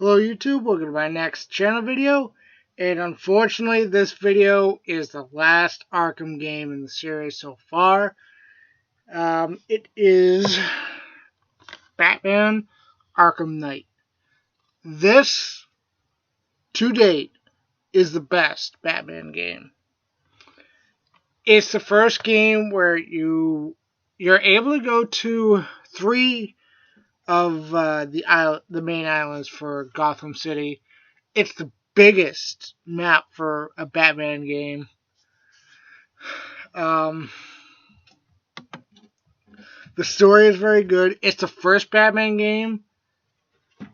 Hello YouTube, welcome to my next channel video, and unfortunately this video is the last Arkham game in the series so far. It is Batman Arkham Knight. This, to date, is the best Batman game. It's the first game where you're able to go to three of the main islands for Gotham City. It's the biggest map for a Batman game. The story is very good. It's the first Batman game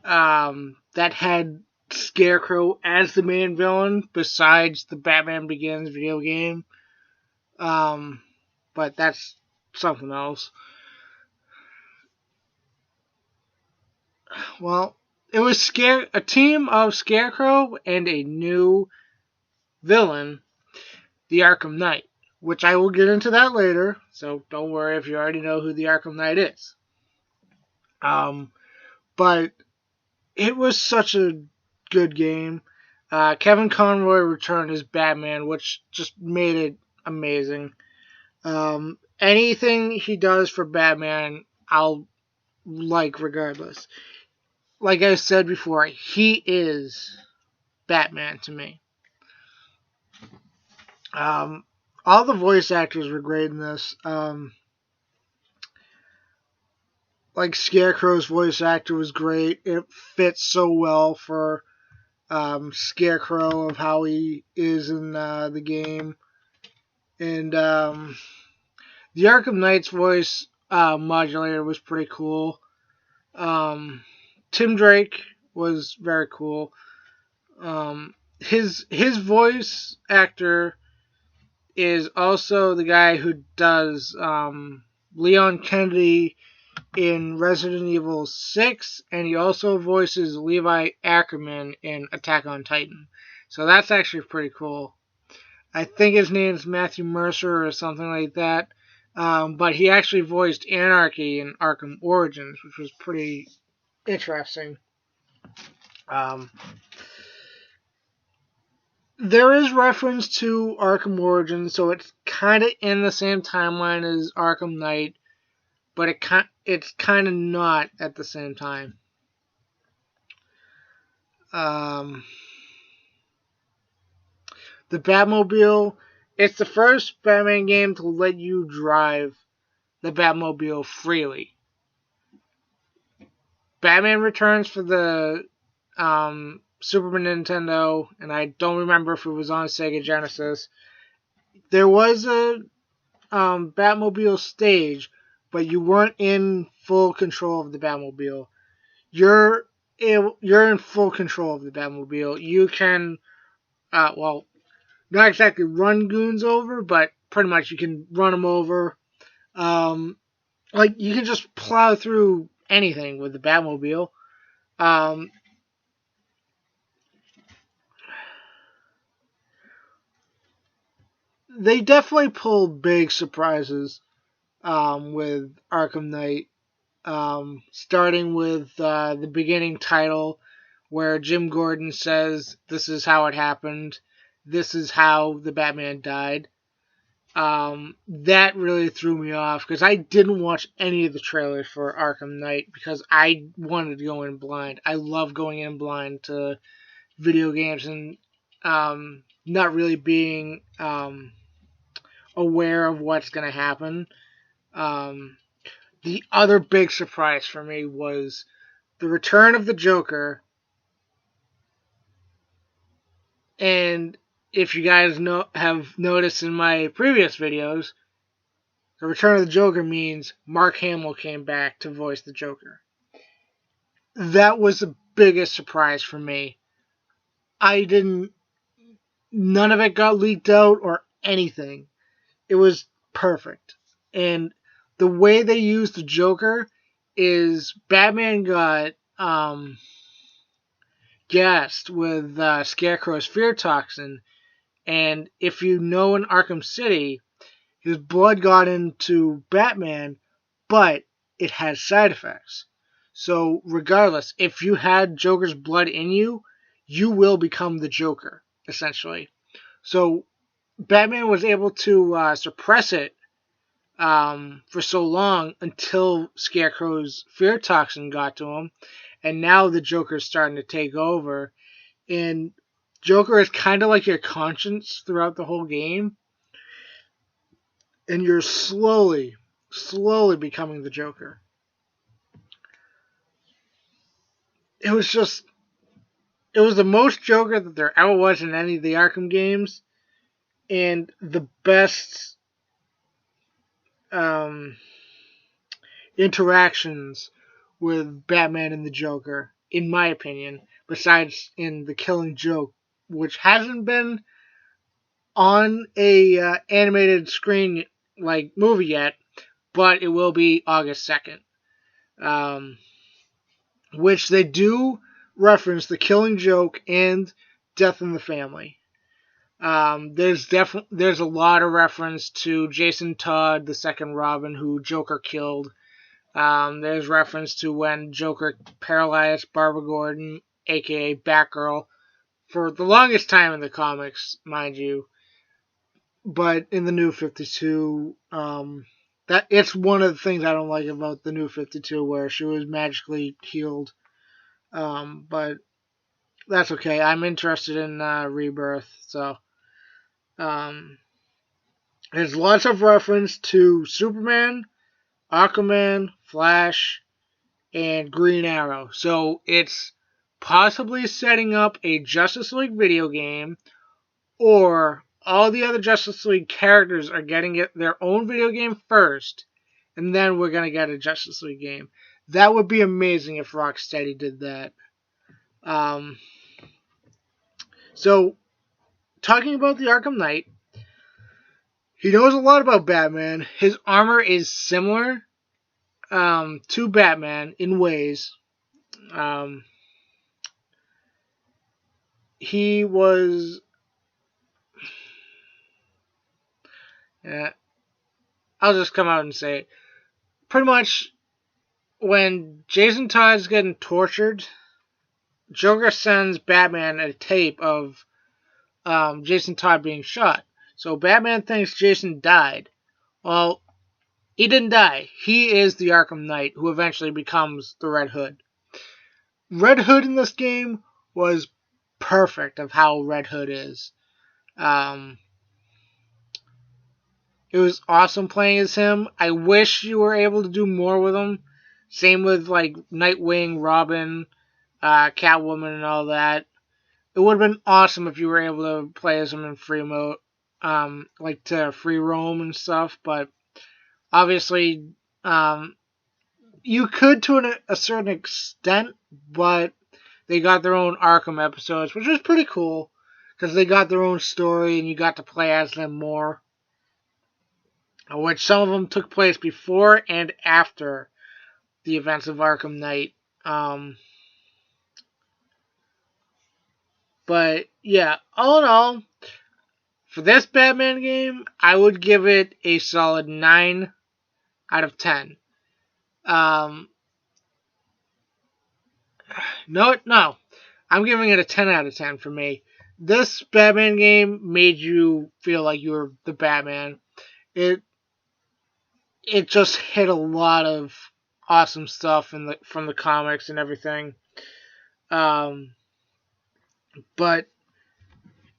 that had Scarecrow as the main villain, besides the Batman Begins video game. But that's something else. Well, it was a team of Scarecrow and a new villain, the Arkham Knight, which I will get into that later, so don't worry if you already know who the Arkham Knight is. But it was such a good game. Kevin Conroy returned as Batman, which just made it amazing. Anything he does for Batman, I'll like regardless. Like I said before, he is Batman to me. All the voice actors were great in this. Like Scarecrow's voice actor was great. It fits so well for Scarecrow of how he is in the game. And the Arkham Knight's voice modulator was pretty cool. Tim Drake was very cool. His voice actor is also the guy who does Leon Kennedy in Resident Evil 6, and he also voices Levi Ackerman in Attack on Titan. So that's actually pretty cool. I think his name is Matthew Mercer or something like that. But he actually voiced Anarchy in Arkham Origins, which was pretty interesting. There is reference to Arkham Origins, so it's kind of in the same timeline as Arkham Knight, but it's kind of not at the same time. The Batmobile, it's the first Batman game to let you drive the Batmobile freely. Batman Returns for the Super Nintendo, and I don't remember if it was on Sega Genesis. There was a Batmobile stage, but you weren't in full control of the Batmobile. You're in full control of the Batmobile. You can, well, not exactly run goons over, but pretty much you can run them over. Like, you can just plow through anything with the Batmobile. They definitely pulled big surprises with Arkham Knight, starting with the beginning title where Jim Gordon says, "This is how it happened. This is how the Batman died." That really threw me off because I didn't watch any of the trailers for Arkham Knight because I wanted to go in blind. I love going in blind to video games and not really being aware of what's going to happen. The other big surprise for me was the return of the Joker. And if you guys have noticed in my previous videos, the return of the Joker means Mark Hamill came back to voice the Joker. That was the biggest surprise for me. None of it got leaked out or anything. It was perfect. And the way they used the Joker is Batman got gassed with Scarecrow's fear toxin, and if you know in Arkham City, his blood got into Batman, but it has side effects. So regardless, if you had Joker's blood in you, you will become the Joker, essentially. So Batman was able to suppress it for so long until Scarecrow's fear toxin got to him, and now the Joker's starting to take over. And Joker is kind of like your conscience throughout the whole game, and you're slowly becoming the Joker. It was just, it was the most Joker that there ever was in any of the Arkham games, and the best um, interactions with Batman and the Joker, in my opinion, besides in The Killing Joke, which hasn't been on a animated screen like movie yet, but it will be August 2nd. Um, which they do reference The Killing Joke and Death in the Family. There's a lot of reference to Jason Todd, the second Robin, who Joker killed. There's reference to when Joker paralyzed Barbara Gordon, aka Batgirl, for the longest time in the comics, mind you. But in the New 52, that it's one of the things I don't like about the New 52, where she was magically healed. But that's okay. I'm interested in Rebirth, so um, there's lots of reference to Superman, Aquaman, Flash, and Green Arrow. So it's possibly setting up a Justice League video game, or all the other Justice League characters are getting their own video game first, and then we're gonna get a Justice League game. That would be amazing if Rocksteady did that. Um, so, talking about the Arkham Knight, he knows a lot about Batman. His armor is similar to Batman in ways. Um, he was. I'll just come out and say it. Pretty much when Jason Todd's getting tortured, Joker sends Batman a tape of Jason Todd being shot. So Batman thinks Jason died. Well, he didn't die. He is the Arkham Knight who eventually becomes the Red Hood. Red Hood in this game was perfect of how Red Hood is. It was awesome playing as him. I wish you were able to do more with him. Same with like Nightwing, Robin, Catwoman, and all that. It would have been awesome if you were able to play as him in free mode, like to free roam and stuff. But obviously, you could to a certain extent, but they got their own Arkham episodes, which was pretty cool because they got their own story and you got to play as them more. Which some of them took place before and after the events of Arkham Knight. But yeah, all in all, for this Batman game, I would give it a solid 9 out of 10. No. I'm giving it a 10 out of 10 for me. This Batman game made you feel like you were the Batman. It just hit a lot of awesome stuff from the comics and everything. But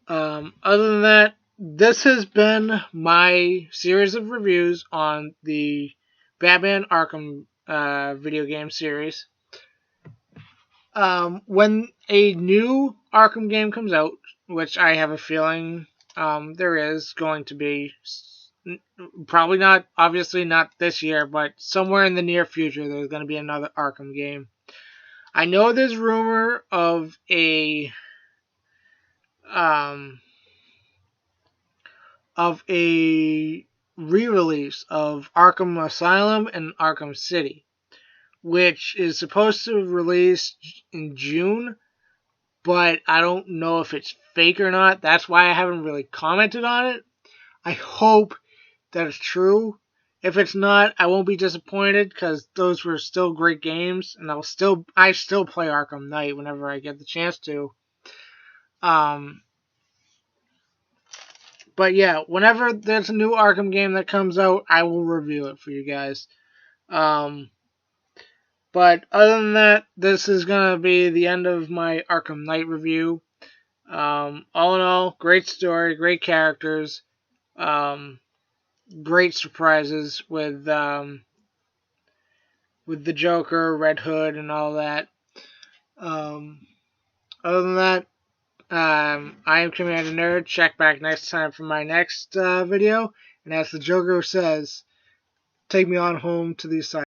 other than that, this has been my series of reviews on the Batman Arkham video game series. When a new Arkham game comes out, which I have a feeling there is going to be, probably not, obviously not this year, but somewhere in the near future there's going to be another Arkham game. I know there's rumor of a re-release of Arkham Asylum and Arkham City, which is supposed to release in June, but I don't know if it's fake or not. That's why I haven't really commented on it. I hope that it's true, If it's not, I won't be disappointed because those were still great games, and I still play Arkham Knight whenever I get the chance to. Um, but yeah, whenever there's a new Arkham game that comes out, I will review it for you guys. Um, but other than that, this is gonna be the end of my Arkham Knight review. All in all, great story, great characters, um, great surprises with the Joker, Red Hood, and all that. Um, other than that, I am Commander Nerd. Check back next time for my next video. And as the Joker says, take me on home to the asylum.